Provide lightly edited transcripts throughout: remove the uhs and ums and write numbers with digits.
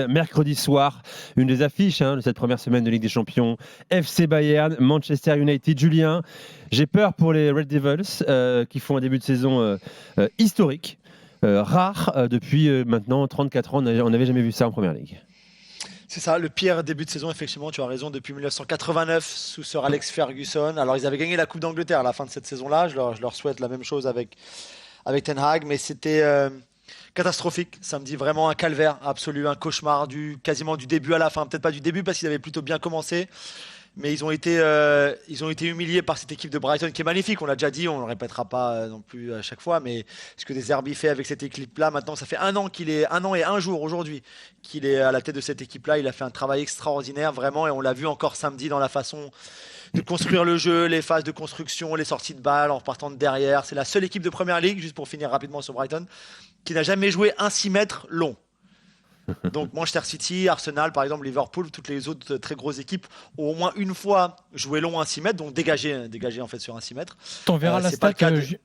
Mercredi soir, une des affiches de cette première semaine de Ligue des Champions, FC Bayern, Manchester United. Julien, j'ai peur pour les Red Devils qui font un début de saison historique, rare depuis maintenant 34 ans. On n'avait jamais vu ça en Première Ligue. C'est ça, le pire début de saison, effectivement, tu as raison, depuis 1989 sous Sir Alex Ferguson. Alors, ils avaient gagné la Coupe d'Angleterre à la fin de cette saison-là. Je leur souhaite la même chose avec Ten Hag, mais c'était catastrophique. Samedi, vraiment un calvaire absolu, un cauchemar quasiment du début à la fin. Peut-être pas du début parce qu'ils avaient plutôt bien commencé, mais ils ont été humiliés par cette équipe de Brighton qui est magnifique. On l'a déjà dit, on ne le répétera pas non plus à chaque fois, mais ce que De Zerbi fait avec cette équipe-là, maintenant, ça fait un an et un jour aujourd'hui qu'il est à la tête de cette équipe-là. Il a fait un travail extraordinaire, vraiment, et on l'a vu encore samedi dans la façon de construire le jeu, les phases de construction, les sorties de balles en repartant de derrière. C'est la seule équipe de Première Ligue, juste pour finir rapidement sur Brighton, qui n'a jamais joué un 6 mètres long. Donc Manchester City, Arsenal, par exemple, Liverpool, toutes les autres très grosses équipes ont au moins une fois joué long à 6 mètres, donc dégagé en fait sur un 6 mètres. T'enverras la stat,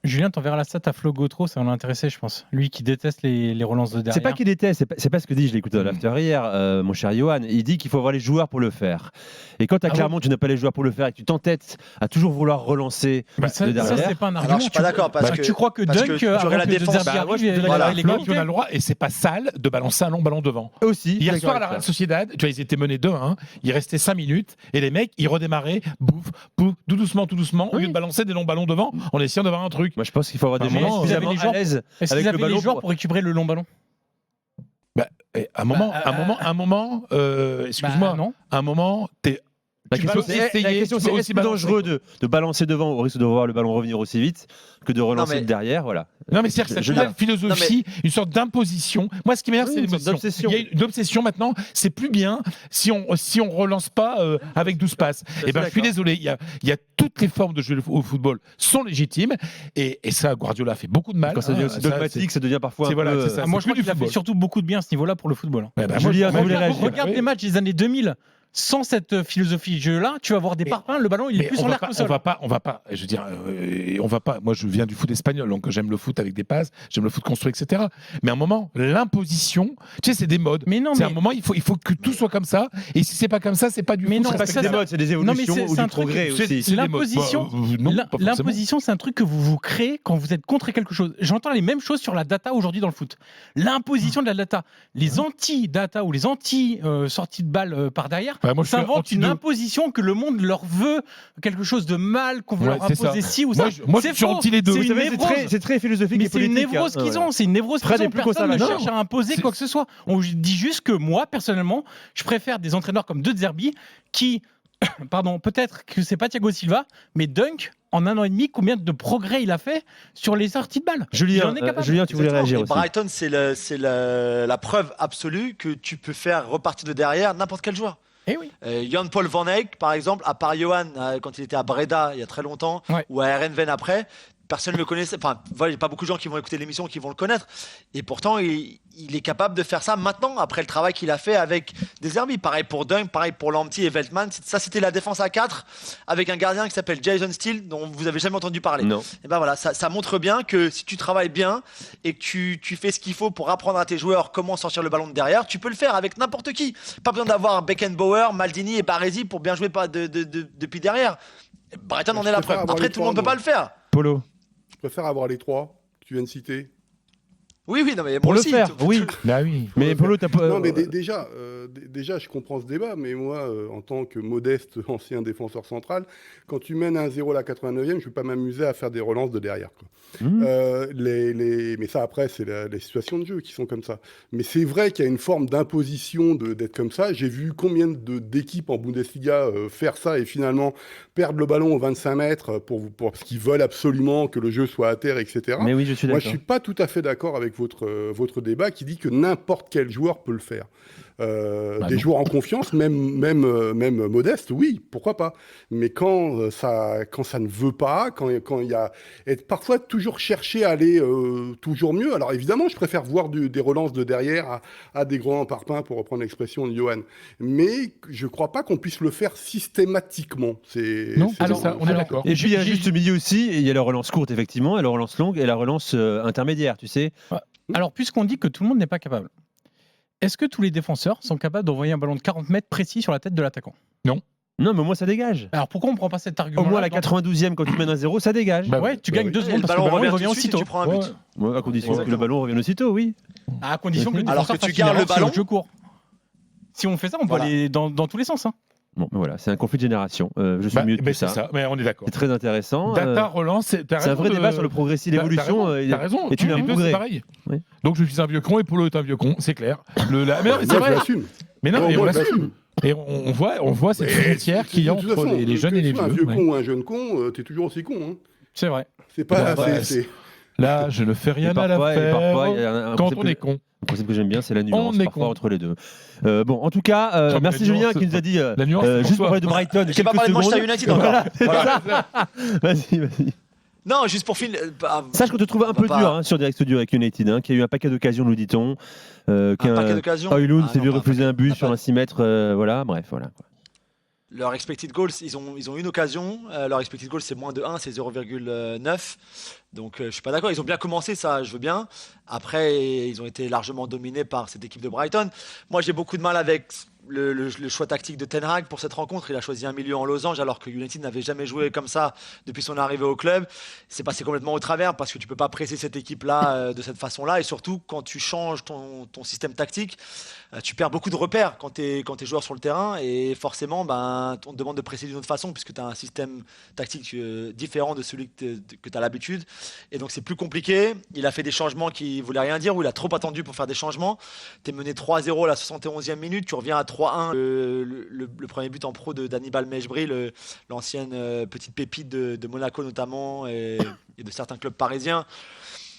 Julien, t'enverras la stat à Flo Gautreau, ça va l'intéresser, je pense. Lui qui déteste les relances de derrière. C'est pas qu'il déteste, c'est pas ce que dit, je l'ai écouté dans l'after hier, mon cher Johan. Il dit qu'il faut avoir les joueurs pour le faire. Et quand tu n'as pas les joueurs pour le faire et que tu t'entêtes à toujours vouloir relancer de derrière. Ça, c'est pas un argument. Alors, je suis pas d'accord parce que tu crois que Dunk aurait la défense. Les gars, on a le droit et c'est pas sale de balancer un long ballon devant. Aussi. Hier soir à la Real Sociedad, tu vois, ils étaient menés 2-1, il restait 5 minutes et les mecs, ils redémarraient, tout doucement, au lieu de balancer des longs ballons devant, en essayant d'avoir un truc. Moi, je pense qu'il faut avoir des gens suffisamment à l'aise avec le ballon les joueurs pour récupérer le long ballon. Un moment, excuse-moi, non. Un moment, La question, c'est est-ce plus dangereux de balancer devant au risque de voir le ballon revenir aussi vite que de relancer de derrière, voilà. Non, mais c'est une philosophie, une sorte d'imposition. Moi, ce qui m'énerve, c'est l'émotion. Il y a une obsession maintenant. C'est plus bien si on relance pas avec 12 passes. Et je suis désolé. Il y a toutes les formes de jeu au football sont légitimes et ça, Guardiola fait beaucoup de mal. Quand ça devient aussi dogmatique, ça devient parfois un peu. Moi, je crois qu'il a fait surtout beaucoup de bien à ce niveau-là pour le football. Regarde les matchs des années 2000. Sans cette philosophie de jeu-là, tu vas avoir des parpaings, le ballon il est plus sur l'air que sol. On va pas. Je veux dire, on va pas. Moi, je viens du foot espagnol, donc j'aime le foot avec des passes, j'aime le foot construit, etc. Mais à un moment, l'imposition, tu sais, c'est des modes. À un moment, il faut que tout soit comme ça. Et si c'est pas comme ça, c'est pas du foot. C'est pas des modes, c'est des évolutions ou du progrès aussi. L'imposition, c'est un truc que vous créez quand vous êtes contre quelque chose. J'entends les mêmes choses sur la data aujourd'hui dans le foot. L'imposition de la data, les anti-data ou les anti-sorties de balles par derrière. S'invente une imposition que le monde leur veut, quelque chose de mal, qu'on veut leur imposer ci ou ça. Moi, je suis anti les deux. C'est très philosophique et politique. C'est une névrose qu'ils ont. C'est une névrose qu'ils ont. Personne ne cherche à imposer quoi que ce soit. On dit juste que moi, personnellement, je préfère des entraîneurs comme De Zerbi qui, peut-être que c'est pas Thiago Silva, mais Dunk, en 1 an et demi, combien de progrès il a fait sur les sorties de balles. Julien, tu voulais réagir aussi. Brighton, c'est la preuve absolue que tu peux faire repartir de derrière n'importe quel joueur. Eh oui. Jan-Paul Van Eyck, par exemple, à part Johan, quand il était à Breda il y a très longtemps, ou à Heerenveen après, personne ne le connaissait. Enfin, il n'y a pas beaucoup de gens qui vont écouter l'émission qui vont le connaître. Et pourtant, il est capable de faire ça maintenant, après le travail qu'il a fait avec De Zerbi. Pareil pour Dunk, pareil pour Lamptey et Veltman. Ça, c'était la défense à 4 avec un gardien qui s'appelle Jason Steele, dont vous n'avez jamais entendu parler. Non. Et ben voilà, ça montre bien que si tu travailles bien et que tu fais ce qu'il faut pour apprendre à tes joueurs comment sortir le ballon de derrière, tu peux le faire avec n'importe qui. Pas besoin d'avoir Beckenbauer, Maldini et Baresi pour bien jouer depuis derrière. Brighton en est la preuve. Après, tout le monde ne peut pas le faire. Polo. Je préfère avoir les 3 que tu viens de citer. Oui, non, mais pour moi le aussi, faire, oui. Bah oui. Mais Polo, t'as pas. Non, mais déjà, je comprends ce débat, mais moi, en tant que modeste ancien défenseur central, quand tu mènes 1-0 à la 89e, je ne vais pas m'amuser à faire des relances de derrière. Mais ça, après, c'est les situations de jeu qui sont comme ça. Mais c'est vrai qu'il y a une forme d'imposition d'être comme ça. J'ai vu combien d'équipes en Bundesliga faire ça et finalement perdre le ballon aux 25 mètres parce qu'ils veulent absolument que le jeu soit à terre, etc. Mais oui, je suis d'accord. Moi, je ne suis pas tout à fait d'accord avec votre débat qui dit que n'importe quel joueur peut le faire. Des joueurs en confiance, même modestes, oui, pourquoi pas. Mais quand ça ne veut pas, quand il y a... Et parfois, toujours chercher à aller toujours mieux. Alors évidemment, je préfère voir des relances de derrière à des grands parpaings, pour reprendre l'expression de Johan. Mais je ne crois pas qu'on puisse le faire systématiquement. On est d'accord. Et puis, il y a juste au milieu aussi, il y a la relance courte, effectivement, et la relance longue, et la relance intermédiaire, tu sais. Alors, puisqu'on dit que tout le monde n'est pas capable, Est-ce que tous les défenseurs sont capables d'envoyer un ballon de 40 mètres précis sur la tête de l'attaquant ? Non, mais au moins ça dégage. Alors pourquoi on ne prend pas cet argument ? Au moins à la 92e, quand tu mènes 1-0, ça dégage. Tu gagnes 2 secondes le parce que le ballon revient tout de suite et aussitôt. tu prends un but. Ouais, à condition que le ballon revienne aussitôt, oui. À condition que le Alors défenseur que tu fasse gardes une le erreur ballon. sur jeu court. Si on fait ça, on peut aller dans tous les sens. Bon, ben voilà, c'est un conflit de génération. Je suis mieux de tout ça. Mais on est d'accord. C'est très intéressant. Data relance, c'est un vrai débat sur le progressif, l'évolution. T'as raison. Et tu l'as c'est pareil. Oui. Donc je suis un vieux con et Polo est un vieux con, c'est clair. Mais non, mais c'est vrai. Mais non, on l'assume. Et on voit cette frontière qu'il y a entre les jeunes et les vieux. Un vieux con ou un jeune con, t'es toujours aussi con. C'est vrai. C'est pas. Là, je ne fais rien à l'affaire quand on est con. Le principe que j'aime bien, c'est la nuance parfois entre les deux. Bon, en tout cas, Comme merci Julien qui nous a dit la nuance, juste pour parler de Brighton. J'ai pas parlé de Manchester United encore. Vas-y. Non, juste pour finir. Sache qu'on te trouve un peu dur sur Direct Studio avec United, qu'il y a eu un paquet d'occasions, nous dit-on. Un paquet d'occasions. Højlund s'est vu refuser un but sur un 6 mètres. Voilà. Leur expected goals, ils ont une occasion. Leur expected goals, c'est moins de 1, c'est 0,9. Donc je suis pas d'accord. Ils ont bien commencé, ça, je veux bien. Après, ils ont été largement dominés par cette équipe de Brighton. Moi, j'ai beaucoup de mal avec le choix tactique de Ten Hag pour cette rencontre. Il a choisi un milieu en losange alors que United n'avait jamais joué comme ça depuis son arrivée au club. C'est passé complètement au travers parce que tu peux pas presser cette équipe-là de cette façon-là. Et surtout, quand tu changes ton système tactique, tu perds beaucoup de repères quand tu es joueur sur le terrain. Et forcément, on te demande de presser d'une autre façon puisque tu as un système tactique différent de celui que tu as l'habitude. Et donc, c'est plus compliqué. Il a fait des changements qui voulaient rien dire ou il a trop attendu pour faire des changements. Tu es mené 3-0 à la 71e minute. Tu reviens à 3-1. Le premier but en pro d'Hannibal Mejbri, l'ancienne petite pépite de Monaco notamment et de certains clubs parisiens.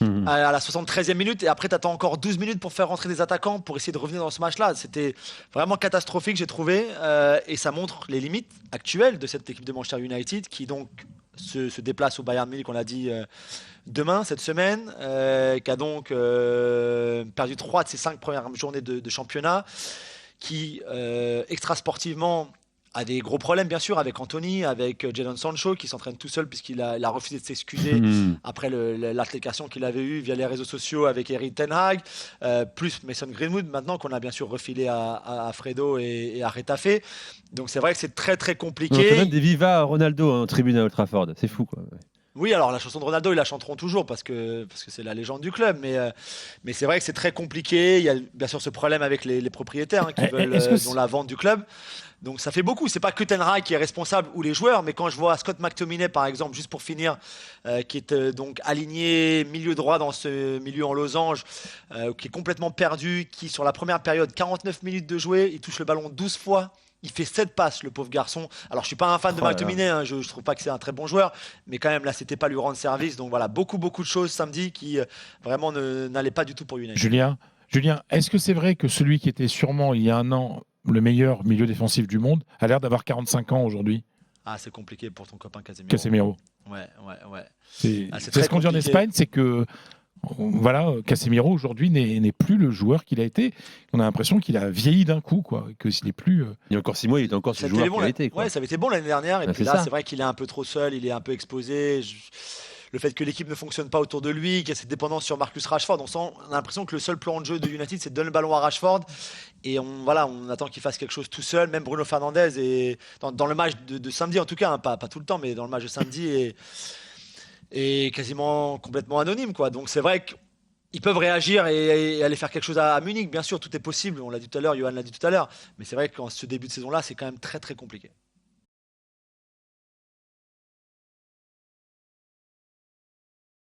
À la 73e minute et après tu attends encore 12 minutes pour faire rentrer des attaquants pour essayer de revenir dans ce match-là. C'était vraiment catastrophique, j'ai trouvé, et ça montre les limites actuelles de cette équipe de Manchester United qui donc se déplace au Bayern Munich, on l'a dit, demain, cette semaine, qui a donc perdu 3 de ses 5 premières journées de championnat, qui extra-sportivement a des gros problèmes bien sûr avec Anthony, avec Jadon Sancho qui s'entraîne tout seul puisqu'il a refusé de s'excuser après l'altercation qu'il avait eue via les réseaux sociaux avec Erik Ten Hag, plus Mason Greenwood maintenant qu'on a bien sûr refilé à Fredo et à Retafe. Donc c'est vrai que c'est très très compliqué. On fait même des vivas à Ronaldo en tribune à Old Trafford, c'est fou quoi. Oui, alors la chanson de Ronaldo, ils la chanteront toujours parce que c'est la légende du club, mais c'est vrai que c'est très compliqué. Il y a bien sûr ce problème avec les propriétaires qui veulent dont la vente du club. Donc ça fait beaucoup. C'est pas que Ten Hag qui est responsable ou les joueurs, mais quand je vois Scott McTominay par exemple, juste pour finir, qui est donc aligné milieu droit dans ce milieu en losange, qui est complètement perdu, qui sur la première période, 49 minutes de jouer, il touche le ballon 12 fois. Il fait 7 passes, le pauvre garçon. Alors, je suis pas un fan de McTominay, je trouve pas que c'est un très bon joueur, mais quand même, là, c'était pas lui rendre service. Donc voilà, beaucoup de choses samedi qui vraiment n'allaient pas du tout pour United. Julien, est-ce que c'est vrai que celui qui était sûrement, il y a un an, le meilleur milieu défensif du monde, a l'air d'avoir 45 ans aujourd'hui ? Ah, c'est compliqué pour ton copain Casemiro. Casemiro. Ouais. C'est ce qu'on dit en Espagne, c'est que voilà, Casemiro aujourd'hui n'est plus le joueur qu'il a été. On a l'impression qu'il a vieilli d'un coup, quoi, que s'il n'est plus. Il y a encore 6 mois, il était encore ce joueur qu'il a été. Ouais, ça avait été bon l'année dernière. Et puis là, c'est vrai qu'il est un peu trop seul, il est un peu exposé. Le fait que l'équipe ne fonctionne pas autour de lui, qu'il y a cette dépendance sur Marcus Rashford, on a l'impression que le seul plan de jeu de United, c'est de donner le ballon à Rashford. Et on attend qu'il fasse quelque chose tout seul. Même Bruno Fernandes, et dans le match de samedi en tout cas, pas tout le temps, mais dans le match de samedi, est quasiment complètement anonyme, quoi. Donc c'est vrai qu'ils peuvent réagir et aller faire quelque chose à Munich. Bien sûr, tout est possible. On l'a dit tout à l'heure, Johan l'a dit tout à l'heure. Mais c'est vrai que ce début de saison-là, c'est quand même très très compliqué.